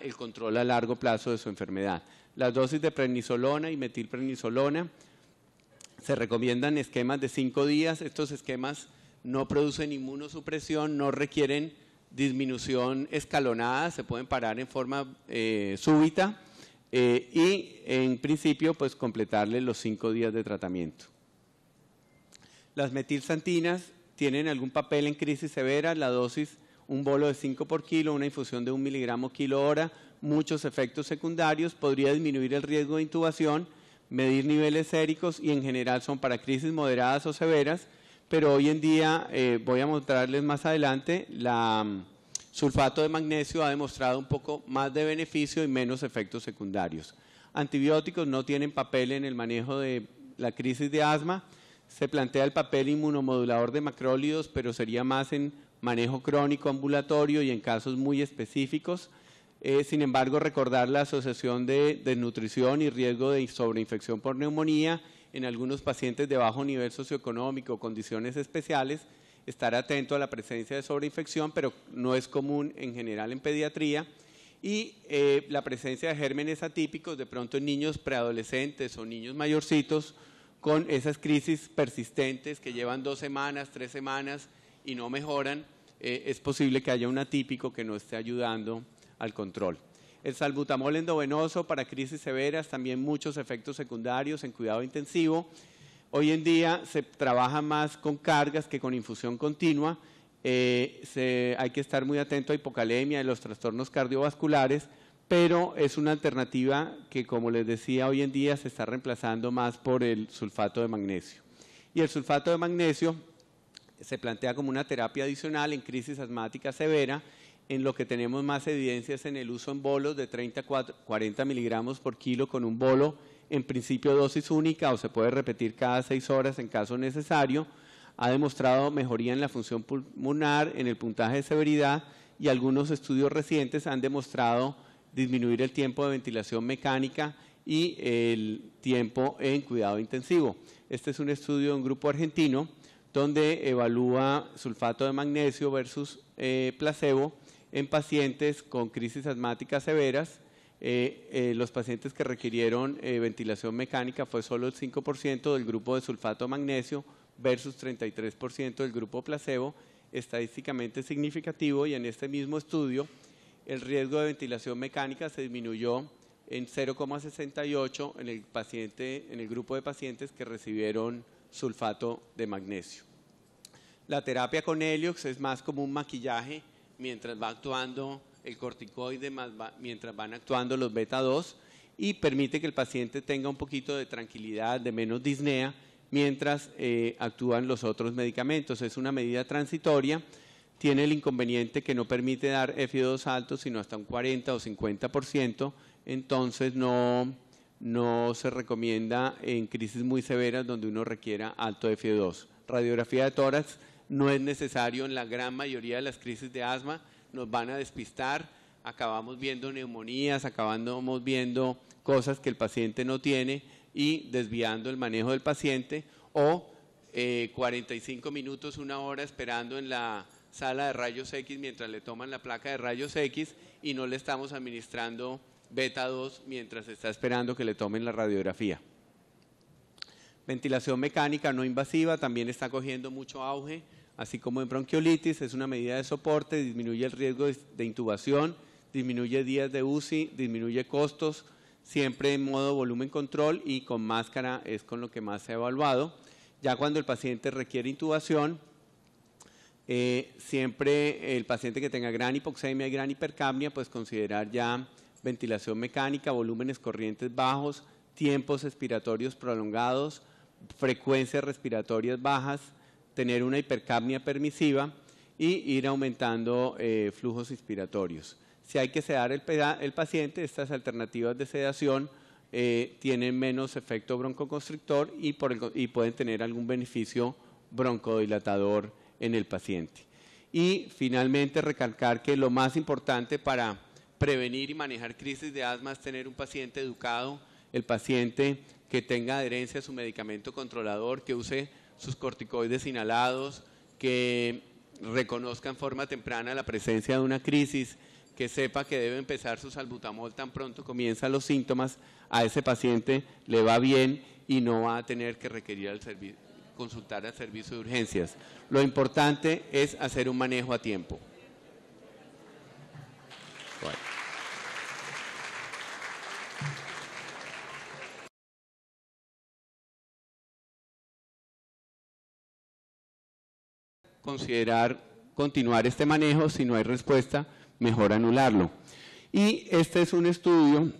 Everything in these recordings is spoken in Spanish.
el control a largo plazo de su enfermedad. Las dosis de prednisolona y metilprednisolona se recomiendan esquemas de 5 días. Estos esquemas no producen inmunosupresión, no requieren disminución escalonada, se pueden parar en forma súbita y en principio pues completarle los 5 días de tratamiento. Las metilxantinas tienen algún papel en crisis severas, la dosis un bolo de 5 por kilo, una infusión de 1 miligramo kilo hora, muchos efectos secundarios, podría disminuir el riesgo de intubación, medir niveles séricos y en general son para crisis moderadas o severas, pero hoy en día voy a mostrarles más adelante, la sulfato de magnesio ha demostrado un poco más de beneficio y menos efectos secundarios. Antibióticos no tienen papel en el manejo de la crisis de asma, se plantea el papel inmunomodulador de macrólidos, pero sería más en manejo crónico ambulatorio y en casos muy específicos. Sin embargo, recordar la asociación de desnutrición y riesgo de sobreinfección por neumonía en algunos pacientes de bajo nivel socioeconómico o condiciones especiales, estar atento a la presencia de sobreinfección, pero no es común en general en pediatría, y la presencia de gérmenes atípicos de pronto en niños preadolescentes o niños mayorcitos con esas crisis persistentes que llevan 2 semanas, 3 semanas y no mejoran, es posible que haya un atípico que no esté ayudando al control. El salbutamol endovenoso para crisis severas, también muchos efectos secundarios en cuidado intensivo. Hoy en día se trabaja más con cargas que con infusión continua. Hay que estar muy atento a hipocalemia y los trastornos cardiovasculares, pero es una alternativa que, como les decía, hoy en día se está reemplazando más por el sulfato de magnesio. Y el sulfato de magnesio se plantea como una terapia adicional en crisis asmática severa, en lo que tenemos más evidencias en el uso en bolos de 30 a 40 miligramos por kilo con un bolo, en principio dosis única o se puede repetir cada 6 horas en caso necesario. Ha demostrado mejoría en la función pulmonar, en el puntaje de severidad y algunos estudios recientes han demostrado disminuir el tiempo de ventilación mecánica y el tiempo en cuidado intensivo. Este es un estudio de un grupo argentino donde evalúa sulfato de magnesio versus placebo en pacientes con crisis asmáticas severas. Los pacientes que requirieron ventilación mecánica fue solo el 5% del grupo de sulfato de magnesio versus 33% del grupo placebo, estadísticamente significativo, y en este mismo estudio el riesgo de ventilación mecánica se disminuyó en 0,68 en el grupo de pacientes que recibieron sulfato de magnesio. La terapia con Heliox es más como un maquillaje mientras va actuando el corticoide, mientras van actuando los beta-2, y permite que el paciente tenga un poquito de tranquilidad, de menos disnea, mientras actúan los otros medicamentos. Es una medida transitoria, tiene el inconveniente que no permite dar F2 altos, sino hasta un 40 o 50%, entonces no se recomienda en crisis muy severas donde uno requiera alto F2. Radiografía de tórax no es necesario en la gran mayoría de las crisis de asma, nos van a despistar, acabamos viendo neumonías, acabamos viendo cosas que el paciente no tiene y desviando el manejo del paciente, o 45 minutos, 1 hora esperando en la sala de rayos X mientras le toman la placa de rayos X y no le estamos administrando beta-2 mientras está esperando que le tomen la radiografía. Ventilación mecánica no invasiva también está cogiendo mucho auge, así como en bronquiolitis, es una medida de soporte, disminuye el riesgo de intubación, disminuye días de UCI, disminuye costos, siempre en modo volumen control y con máscara es con lo que más se ha evaluado. Ya cuando el paciente requiere intubación, siempre el paciente que tenga gran hipoxemia y gran hipercapnia, pues considerar ya ventilación mecánica, volúmenes corrientes bajos, tiempos expiratorios prolongados, frecuencias respiratorias bajas, tener una hipercapnia permisiva y ir aumentando flujos inspiratorios. Si hay que sedar el paciente, estas alternativas de sedación tienen menos efecto broncoconstrictor y pueden tener algún beneficio broncodilatador en el paciente. Y finalmente recalcar que lo más importante para prevenir y manejar crisis de asma es tener un paciente educado, el paciente que tenga adherencia a su medicamento controlador, que use sus corticoides inhalados, que reconozca en forma temprana la presencia de una crisis, que sepa que debe empezar su salbutamol tan pronto comienzan los síntomas, a ese paciente le va bien y no va a tener que requerir consultar al servicio de urgencias. Lo importante es hacer un manejo a tiempo. Bueno. Considerar continuar este manejo, si no hay respuesta, mejor anularlo. Y este es un estudio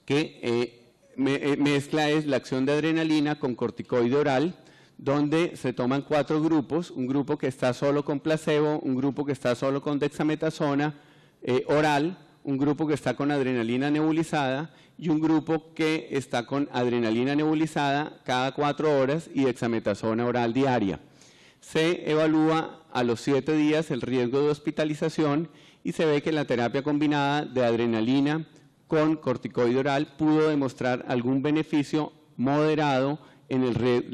que mezcla la acción de adrenalina con corticoide oral, donde se toman 4 grupos, un grupo que está solo con placebo, un grupo que está solo con dexametasona oral, un grupo que está con adrenalina nebulizada y un grupo que está con adrenalina nebulizada cada 4 horas y dexametasona oral diaria. Se evalúa a los 7 días el riesgo de hospitalización y se ve que la terapia combinada de adrenalina con corticoide oral pudo demostrar algún beneficio moderado en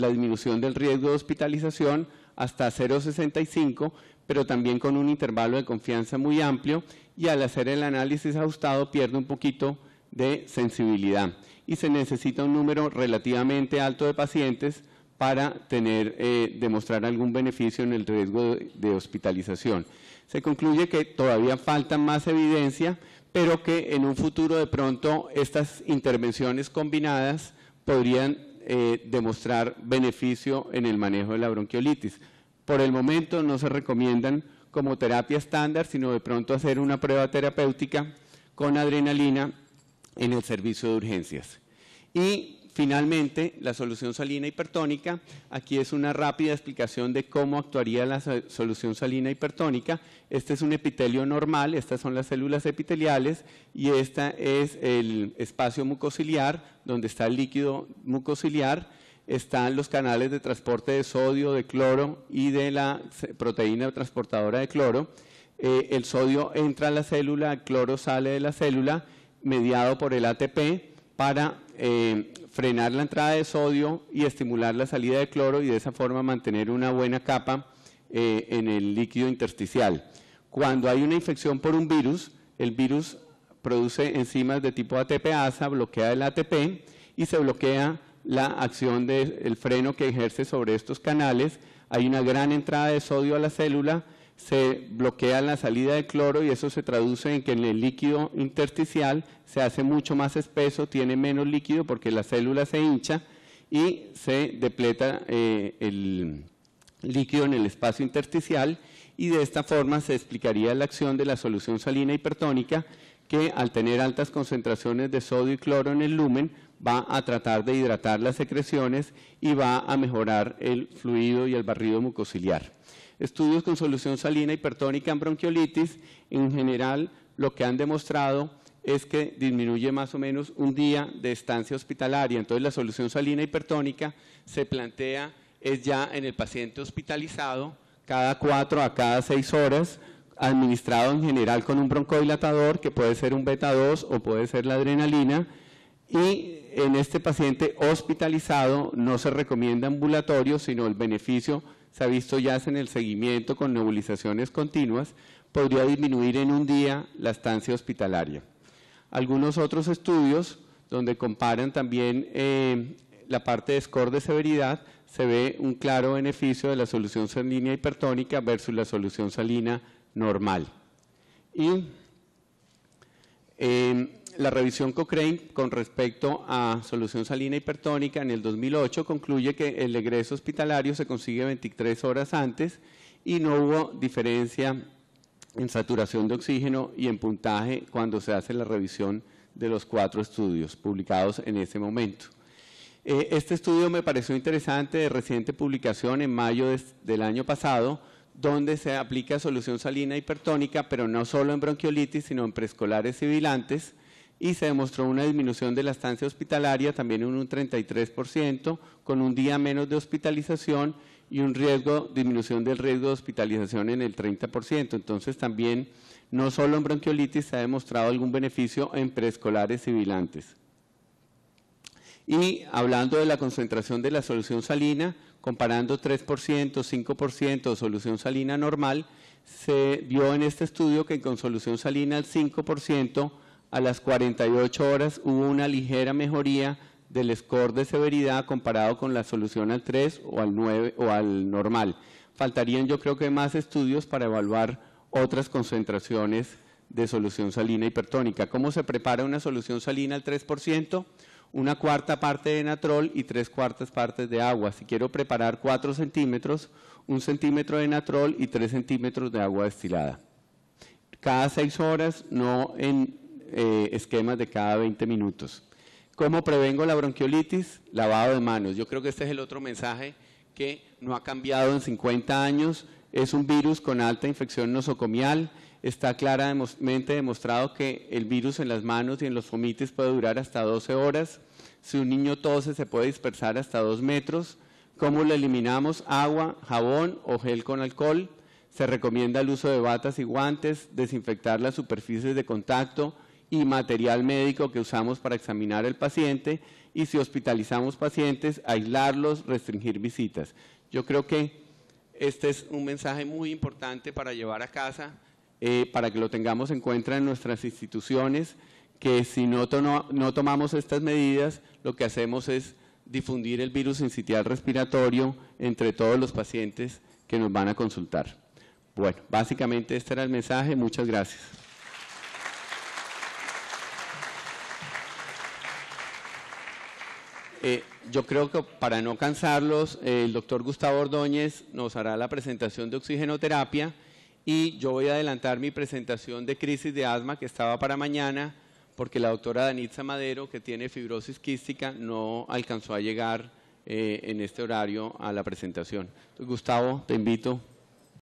la disminución del riesgo de hospitalización hasta 0,65, pero también con un intervalo de confianza muy amplio, y al hacer el análisis ajustado pierde un poquito de sensibilidad y se necesita un número relativamente alto de pacientes para demostrar algún beneficio en el riesgo de hospitalización. Se concluye que todavía falta más evidencia, pero que en un futuro de pronto estas intervenciones combinadas podrían demostrar beneficio en el manejo de la bronquiolitis. Por el momento no se recomiendan como terapia estándar, sino de pronto hacer una prueba terapéutica con adrenalina en el servicio de urgencias. Y finalmente, la solución salina hipertónica. Aquí es una rápida explicación de cómo actuaría la solución salina hipertónica. Este es un epitelio normal, estas son las células epiteliales y esta es el espacio mucociliar, donde está el líquido mucociliar. Están los canales de transporte de sodio, de cloro y de la proteína transportadora de cloro. El sodio entra a la célula, el cloro sale de la célula, mediado por el ATP, para frenar la entrada de sodio y estimular la salida de cloro y de esa forma mantener una buena capa en el líquido intersticial. Cuando hay una infección por un virus, el virus produce enzimas de tipo ATPasa, bloquea el ATP y se bloquea la acción del freno que ejerce sobre estos canales. Hay una gran entrada de sodio a la célula, se bloquea la salida de cloro y eso se traduce en que en el líquido intersticial se hace mucho más espeso, tiene menos líquido porque la célula se hincha y se depleta el líquido en el espacio intersticial, y de esta forma se explicaría la acción de la solución salina hipertónica, que al tener altas concentraciones de sodio y cloro en el lumen va a tratar de hidratar las secreciones y va a mejorar el fluido y el barrido mucociliar. Estudios con solución salina hipertónica en bronquiolitis, en general, lo que han demostrado es que disminuye más o menos un día de estancia hospitalaria. Entonces, la solución salina hipertónica se plantea es ya en el paciente hospitalizado cada 4 a cada 6 horas, administrado en general con un broncodilatador, que puede ser un beta-2 o puede ser la adrenalina, y en este paciente hospitalizado no se recomienda ambulatorio, sino el beneficio se ha visto ya en el seguimiento con nebulizaciones continuas, podría disminuir en un día la estancia hospitalaria. Algunos otros estudios donde comparan también la parte de score de severidad, se ve un claro beneficio de la solución salina hipertónica versus la solución salina normal. Y la revisión Cochrane con respecto a solución salina hipertónica en el 2008 concluye que el egreso hospitalario se consigue 23 horas antes y no hubo diferencia en saturación de oxígeno y en puntaje cuando se hace la revisión de los 4 estudios publicados en ese momento. Este estudio me pareció interesante, de reciente publicación en mayo del año pasado, donde se aplica solución salina hipertónica, pero no solo en bronquiolitis, sino en preescolares sibilantes, y se demostró una disminución de la estancia hospitalaria también en un 33%, con un día menos de hospitalización y disminución del riesgo de hospitalización en el 30%. Entonces también, no solo en bronquiolitis, se ha demostrado algún beneficio en preescolares sibilantes. Y hablando de la concentración de la solución salina, comparando 3%, 5% de solución salina normal, se vio en este estudio que con solución salina al 5%, a las 48 horas hubo una ligera mejoría del score de severidad comparado con la solución al 3 o al 9 o al normal. Faltarían yo creo que más estudios para evaluar otras concentraciones de solución salina hipertónica. ¿Cómo se prepara una solución salina al 3%? Una cuarta parte de natrol y 3/4 partes de agua. Si quiero preparar 4 centímetros, 1 centímetro de natrol y 3 centímetros de agua destilada. Cada 6 horas, no en esquemas de cada 20 minutos. ¿Cómo prevengo la bronquiolitis? Lavado de manos. Yo creo que este es el otro mensaje que no ha cambiado en 50 años. Es un virus con alta infección nosocomial. Está claramente demostrado que el virus en las manos y en los fomites puede durar hasta 12 horas. Si un niño tose, se puede dispersar hasta 2 metros. ¿Cómo lo eliminamos? Agua, jabón o gel con alcohol. Se recomienda el uso de batas y guantes, desinfectar las superficies de contacto y material médico que usamos para examinar al paciente, y si hospitalizamos pacientes, aislarlos, restringir visitas. Yo creo que este es un mensaje muy importante para llevar a casa, para que lo tengamos en cuenta en nuestras instituciones, que si no tomamos estas medidas, lo que hacemos es difundir el virus sincitial respiratorio entre todos los pacientes que nos van a consultar. Bueno, básicamente este era el mensaje. Muchas gracias. Yo creo que para no cansarlos, el doctor Gustavo Ordóñez nos hará la presentación de oxigenoterapia y yo voy a adelantar mi presentación de crisis de asma que estaba para mañana porque la doctora Danitza Madero, que tiene fibrosis quística, no alcanzó a llegar en este horario a la presentación. Entonces, Gustavo, te invito.